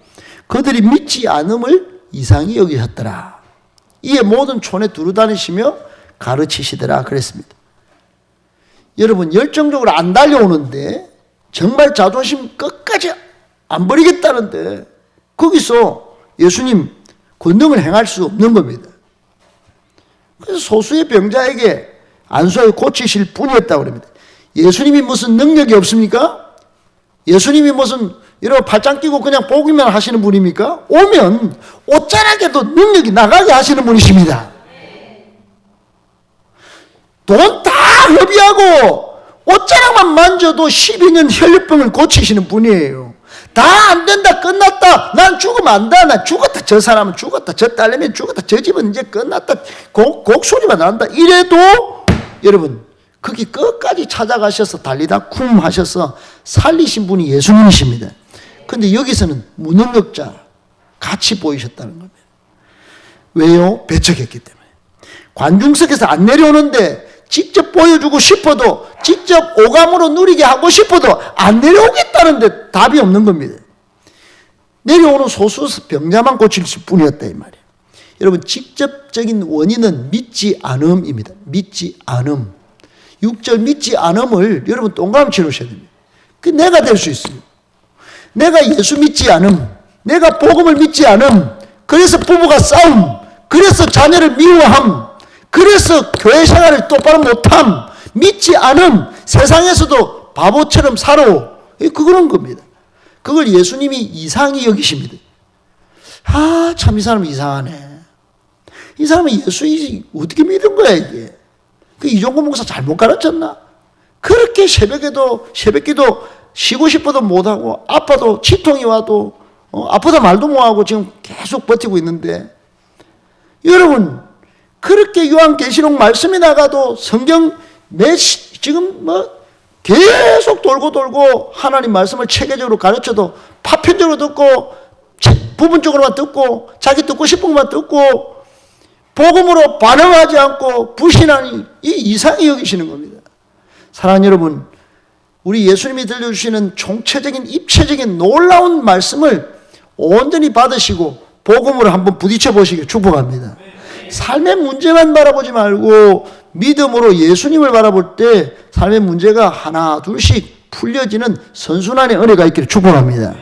그들이 믿지 않음을 이상히 여기셨더라. 이에 모든 촌에 두루다니시며 가르치시더라 그랬습니다. 여러분, 열정적으로 안 달려오는데 정말 자존심 끝까지 안 버리겠다는데 거기서 예수님 권능을 행할 수 없는 겁니다. 그래서 소수의 병자에게 안수하여 고치실 뿐이었다고 합니다. 예수님이 무슨 능력이 없습니까? 예수님이 무슨 여러분 팔짱 끼고 그냥 보기만 하시는 분입니까? 오면 옷자락에도 능력이 나가게 하시는 분이십니다. 돈 다 허비하고 옷자락만 만져도 12년 혈류병을 고치시는 분이에요. 다 안 된다, 끝났다, 난 죽으면 안 돼, 난 죽었다, 저 사람은 죽었다, 저 딸내미는 죽었다, 저 집은 이제 끝났다, 곡소리만 난다 이래도 여러분 거기 끝까지 찾아가셔서 달리다 쿵 하셔서 살리신 분이 예수님이십니다. 근데 여기서는 무능력자 같이 보이셨다는 겁니다. 왜요? 배척했기 때문에. 관중석에서 안 내려오는데 직접 보여주고 싶어도, 직접 오감으로 누리게 하고 싶어도 안 내려오겠다는데 답이 없는 겁니다. 내려오는 소수 병자만 고칠 뿐이었다 이 말이에요. 여러분, 직접적인 원인은 믿지 않음입니다. 믿지 않음. 6절 믿지 않음을 여러분 동그라미 치우셔야 됩니다. 그 내가 될 수 있습니다. 내가 예수 믿지 않음, 내가 복음을 믿지 않음, 그래서 부부가 싸움, 그래서 자녀를 미워함, 그래서 교회 생활을 똑바로 못함, 믿지 않음, 세상에서도 바보처럼 살아. 그런 겁니다. 그걸 예수님이 이상히 여기십니다. 아, 참 이 사람은 이상하네. 이 사람은 예수 어떻게 믿은 거야 이게. 그 이종구 목사 잘못 가르쳤나? 그렇게 새벽기도 쉬고 싶어도 못하고 아파도 치통이 와도 아프다 말도 못하고 지금 계속 버티고 있는데, 여러분 그렇게 요한계시록 말씀이 나가도 성경 지금 계속 돌고 하나님 말씀을 체계적으로 가르쳐도 파편적으로 듣고 부분적으로만 듣고 자기 듣고 싶은 것만 듣고 복음으로 반응하지 않고 부신하니 이 이상히 여기시는 겁니다. 사랑하는 여러분, 우리 예수님이 들려주시는 총체적인 입체적인 놀라운 말씀을 온전히 받으시고 복음으로 한번 부딪혀 보시길 축복합니다. 삶의 문제만 바라보지 말고 믿음으로 예수님을 바라볼 때 삶의 문제가 하나 둘씩 풀려지는 선순환의 은혜가 있기를 축복합니다.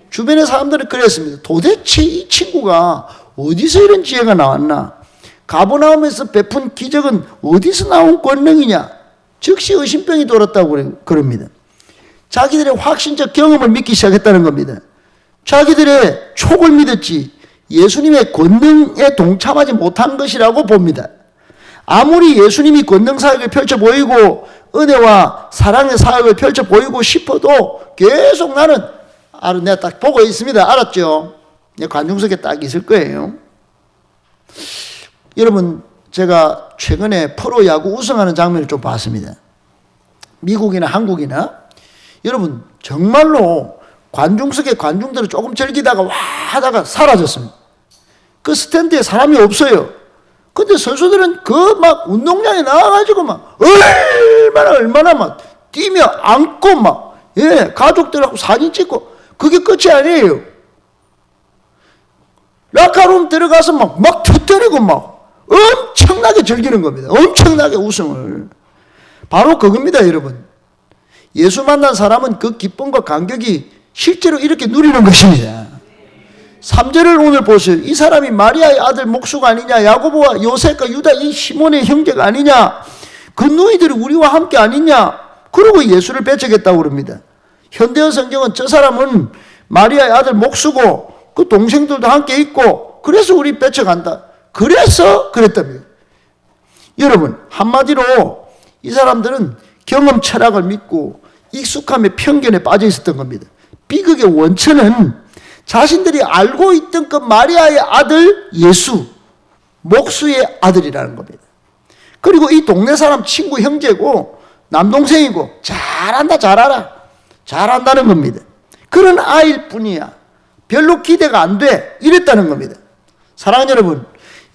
주변의 사람들은 그랬습니다. 도대체 이 친구가 어디서 이런 지혜가 나왔나? 가버나움에서 베푼 기적은 어디서 나온 권능이냐? 즉시 의심병이 돌았다고 그럽니다. 자기들의 확신적 경험을 믿기 시작했다는 겁니다. 자기들의 촉을 믿었지 예수님의 권능에 동참하지 못한 것이라고 봅니다. 아무리 예수님이 권능 사역을 펼쳐 보이고 은혜와 사랑의 사역을 펼쳐 보이고 싶어도 계속 나는 내가 딱 보고 있습니다. 알았죠? 관중석에 딱 있을 거예요. 여러분, 제가 최근에 프로야구 우승하는 장면을 좀 봤습니다. 미국이나 한국이나 여러분 정말로 관중석에 관중들은 조금 즐기다가 와 하다가 사라졌습니다. 그 스탠드에 사람이 없어요. 근데 선수들은 그 막 운동장에 나와가지고 막 얼마나 막 뛰며 안고 막 가족들하고 사진 찍고 그게 끝이 아니에요. 라카룸 들어가서 막 터뜨리고 막 엄청나게 즐기는 겁니다. 엄청나게 우승을. 바로 그겁니다, 여러분. 예수 만난 사람은 그 기쁨과 감격이 실제로 이렇게 누리는 것입니다. 3절을 오늘 보세요. 이 사람이 마리아의 아들 목수가 아니냐? 야고보와 요셉과 유다 이 시몬의 형제가 아니냐? 그 누이들이 우리와 함께 아니냐? 그러고 예수를 배척했다고 그럽니다. 현대어 성경은 저 사람은 마리아의 아들 목수고 그 동생들도 함께 있고 그래서 우리 뺏어간다. 그래서 그랬답니다. 여러분 한마디로 이 사람들은 경험 철학을 믿고 익숙함의 편견에 빠져 있었던 겁니다. 비극의 원천은 자신들이 알고 있던 그 마리아의 아들 예수, 목수의 아들이라는 겁니다. 그리고 이 동네 사람 친구 형제고 남동생이고 잘한다 잘 알아 잘한다는 겁니다. 그런 아이일 뿐이야. 별로 기대가 안 돼 이랬다는 겁니다. 사랑하는 여러분,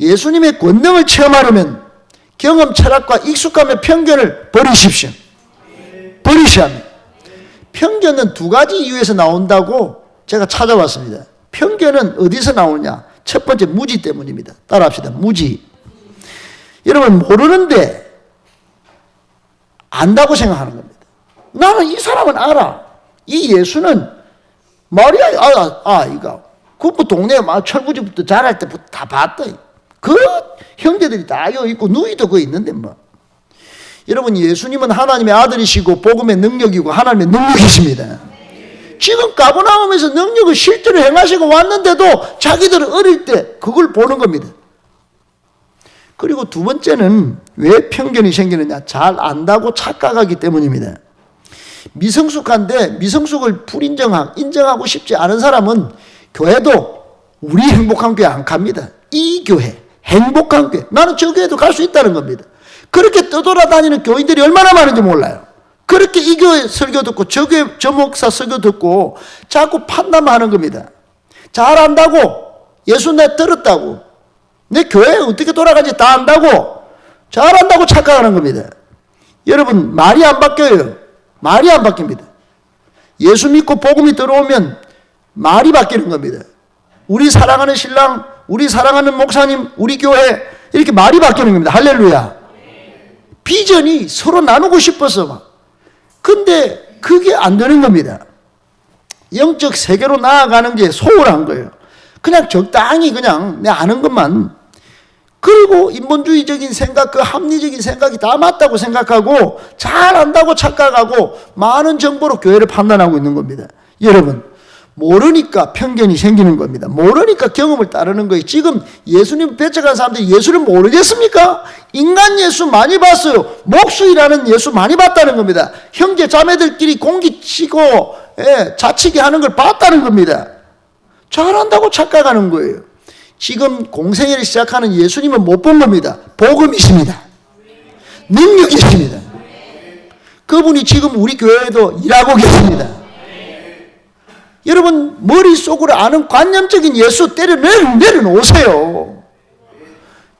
예수님의 권능을 체험하려면 경험 철학과 익숙함의 편견을 버리십시오. 버리셔야 합니다. 편견은 두 가지 이유에서 나온다고 제가 찾아봤습니다. 편견은 어디서 나오냐? 첫 번째 무지 때문입니다. 따라합시다. 무지. 여러분 모르는데 안다고 생각하는 겁니다. 나는 이 사람은 알아. 이 예수는 마리아 이거 그 동네 철부지부터 자랄 때부터 다 봤다. 그 형제들이 다 여기 있고 누이도 거기 있는데 뭐. 여러분 예수님은 하나님의 아들이시고 복음의 능력이고 하나님의 능력이십니다. 지금 가버나움에서 능력을 실제로 행하시고 왔는데도 자기들은 어릴 때 그걸 보는 겁니다. 그리고 두 번째는 왜 편견이 생기느냐? 잘 안다고 착각하기 때문입니다. 미성숙한데 미성숙을 인정하고 싶지 않은 사람은 교회도 우리 행복한 교회 안 갑니다. 이 교회, 행복한 교회. 나는 저 교회도 갈 수 있다는 겁니다. 그렇게 떠돌아다니는 교인들이 얼마나 많은지 몰라요. 그렇게 이 교회 설교 듣고 저 교회 저 목사 설교 듣고 자꾸 판단하는 겁니다. 잘 안다고 예수 내 들었다고 내 교회에 어떻게 돌아가는지 다 안다고 잘 안다고 착각하는 겁니다. 여러분 말이 안 바뀌어요. 말이 안 바뀝니다. 예수 믿고 복음이 들어오면 말이 바뀌는 겁니다. 우리 사랑하는 신랑, 우리 사랑하는 목사님, 우리 교회 이렇게 말이 바뀌는 겁니다. 할렐루야. 비전이 서로 나누고 싶어서 막. 근데 그게 안 되는 겁니다. 영적 세계로 나아가는 게 소홀한 거예요. 그냥 적당히 그냥 내 아는 것만. 그리고 인본주의적인 생각, 그 합리적인 생각이 다 맞다고 생각하고 잘 안다고 착각하고 많은 정보로 교회를 판단하고 있는 겁니다. 여러분 모르니까 편견이 생기는 겁니다. 모르니까 경험을 따르는 거예요. 지금 예수님 뺏어간 사람들이 예수를 모르겠습니까? 인간 예수 많이 봤어요. 목수이라는 예수 많이 봤다는 겁니다. 형제 자매들끼리 공기 치고 자치기 하는 걸 봤다는 겁니다. 잘한다고 착각하는 거예요. 지금 공생애를 시작하는 예수님은 못 본 겁니다. 복음이십니다. 능력이십니다. 그분이 지금 우리 교회에도 일하고 계십니다. 여러분 머릿속으로 아는 관념적인 예수 내려놓으세요.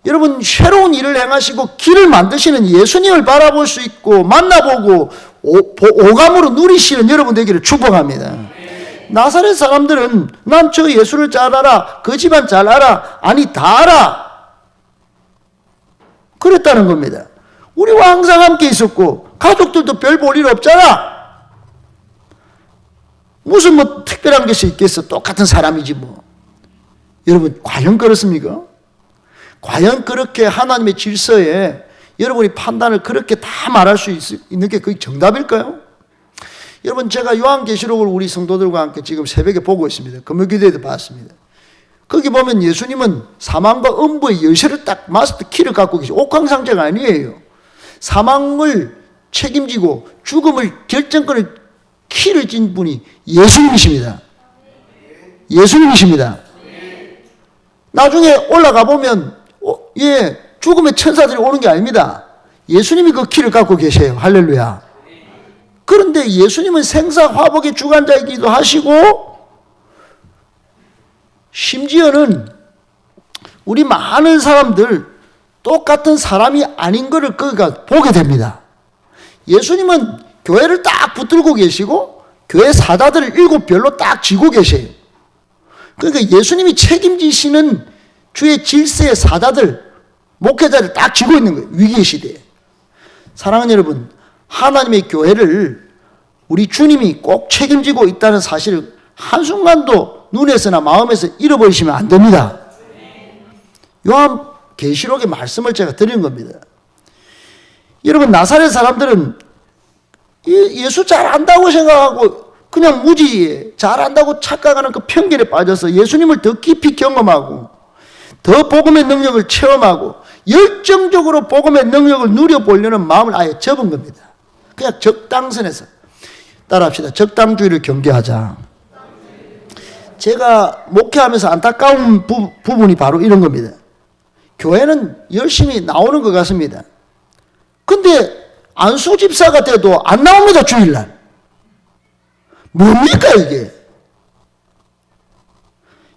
여러분 새로운 일을 행하시고 길을 만드시는 예수님을 바라볼 수 있고 만나보고 오감으로 누리시는 여러분 되기를 축복합니다. 나사렛 사람들은 난 저 예수를 잘 알아, 그 집안 잘 알아, 아니 다 알아 그랬다는 겁니다. 우리와 항상 함께 있었고 가족들도 별 볼 일 없잖아. 무슨 뭐 특별한 것이 있겠어. 똑같은 사람이지 뭐. 여러분 과연 그렇습니까? 과연 그렇게 하나님의 질서에 여러분이 판단을 그렇게 다 말할 수 있는 게 그게 정답일까요? 여러분 제가 요한계시록을 우리 성도들과 함께 지금 새벽에 보고 있습니다. 금요기도에도 봤습니다. 거기 보면 예수님은 사망과 음부의 열쇠를 딱 마스터 키를 갖고 계시고 옥황상제가 아니에요. 사망을 책임지고 죽음을 결정권을 키를 쥔 분이 예수님이십니다. 예수님이십니다. 나중에 올라가 보면 죽음의 천사들이 오는 게 아닙니다. 예수님이 그 키를 갖고 계세요. 할렐루야. 그런데 예수님은 생사화복의 주관자이기도 하시고 심지어는 우리 많은 사람들 똑같은 사람이 아닌 것을 그가 보게 됩니다. 예수님은 교회를 딱 붙들고 계시고 교회 사다들을 7별로 딱 쥐고 계세요. 그러니까 예수님이 책임지시는 주의 질서의 사다들, 목회자를 딱 쥐고 있는 거예요. 위기의 시대에. 사랑하는 여러분, 하나님의 교회를 우리 주님이 꼭 책임지고 있다는 사실을 한순간도 눈에서나 마음에서 잃어버리시면 안 됩니다. 요한계시록의 말씀을 제가 드린 겁니다. 여러분 나사렛 사람들은 예수 잘 안다고 생각하고 그냥 무지에 잘한다고 착각하는 그 편견에 빠져서 예수님을 더 깊이 경험하고 더 복음의 능력을 체험하고 열정적으로 복음의 능력을 누려보려는 마음을 아예 접은 겁니다. 그냥 적당선에서 따라합시다. 적당주의를 경계하자. 제가 목회하면서 안타까운 부분이 바로 이런 겁니다. 교회는 열심히 나오는 것 같습니다. 근데 안수 집사가 돼도 안 나옵니다. 주일날. 뭡니까 이게?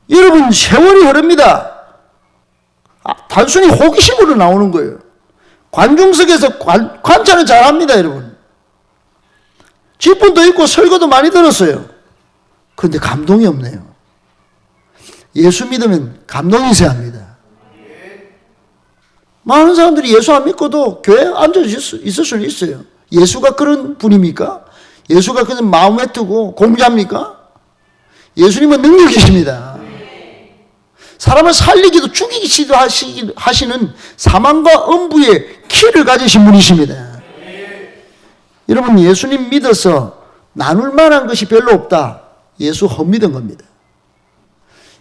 여러분 세월이 흐릅니다. 단순히 호기심으로 나오는 거예요. 관중석에서 관찰은 잘합니다. 여러분. 직분도 있고 설교도 많이 들었어요. 그런데 감동이 없네요. 예수 믿으면 감동이 있어야 합니다. 많은 사람들이 예수 안 믿고도 교회에 앉아 있을 수는 있어요. 예수가 그런 분입니까? 예수가 그냥 마음에 두고 공자입니까? 예수님은 능력이십니다. 사람을 살리기도 죽이기도 하시는 사망과 음부의 키를 가지신 분이십니다. 여러분 예수님 믿어서 나눌 만한 것이 별로 없다. 예수 헛믿은 겁니다.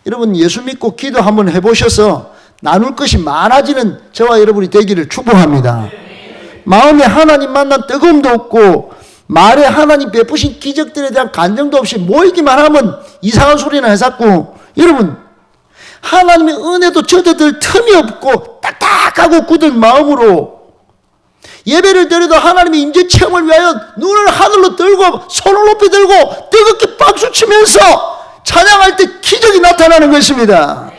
여러분 예수 믿고 기도 한번 해보셔서 나눌 것이 많아지는 저와 여러분이 되기를 축복합니다. 마음에 하나님 만난 뜨거움도 없고 말에 하나님 베푸신 기적들에 대한 간정도 없이 모이기만 하면 이상한 소리나 해쌌고 여러분 하나님의 은혜도 저들 틈이 없고 딱딱하고 굳은 마음으로 예배를 드려도 하나님의 임재 체험을 위하여 눈을 하늘로 들고 손을 높이 들고 뜨겁게 박수치면서 찬양할 때 기적이 나타나는 것입니다.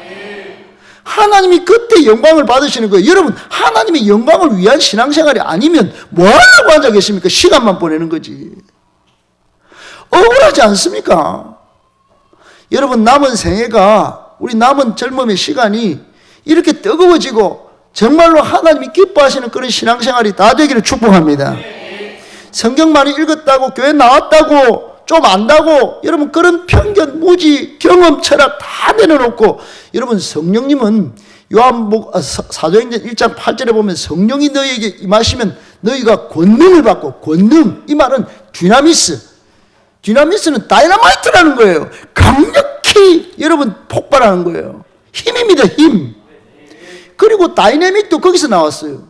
하나님이 그때 영광을 받으시는 거예요. 여러분 하나님의 영광을 위한 신앙생활이 아니면 뭐 하려고 앉아 계십니까? 시간만 보내는 거지. 억울하지 않습니까? 여러분 남은 생애가 우리 남은 젊음의 시간이 이렇게 뜨거워지고 정말로 하나님이 기뻐하시는 그런 신앙생활이 다 되기를 축복합니다. 성경 많이 읽었다고 교회 나왔다고 좀 안다고 여러분 그런 편견, 무지, 경험, 철학 다 내려놓고 여러분 성령님은 사도행전 1장 8절에 보면 성령이 너희에게 임하시면 너희가 권능을 받고 권능 이 말은 디나미스는 다이너마이트라는 거예요. 강력히 여러분 폭발하는 거예요. 힘입니다. 힘. 그리고 다이내믹도 거기서 나왔어요.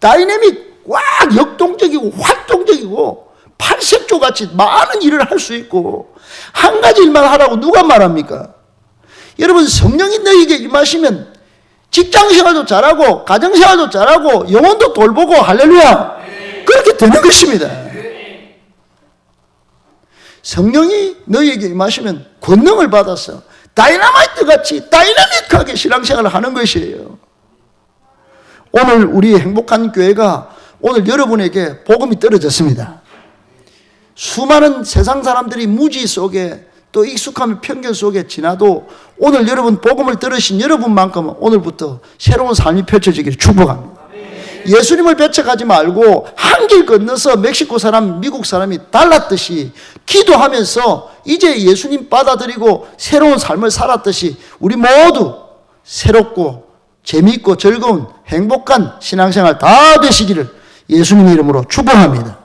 다이내믹 꽉 역동적이고 활동적이고 팔색조같이 많은 일을 할 수 있고 한 가지 일만 하라고 누가 말합니까? 여러분 성령이 너희에게 임하시면 직장생활도 잘하고 가정생활도 잘하고 영혼도 돌보고 할렐루야 그렇게 되는 것입니다. 성령이 너희에게 임하시면 권능을 받아서 다이너마이트 같이 다이나믹하게 신앙생활을 하는 것이에요. 오늘 우리 행복한 교회가 오늘 여러분에게 복음이 떨어졌습니다. 수많은 세상 사람들이 무지 속에 또 익숙함의 편견 속에 지나도 오늘 여러분 복음을 들으신 여러분만큼은 오늘부터 새로운 삶이 펼쳐지기를 축복합니다. 예수님을 배척하지 말고 한 길 건너서 멕시코 사람, 미국 사람이 달랐듯이 기도하면서 이제 예수님 받아들이고 새로운 삶을 살았듯이 우리 모두 새롭고 재미있고 즐거운 행복한 신앙생활 다 되시기를 예수님의 이름으로 축복합니다.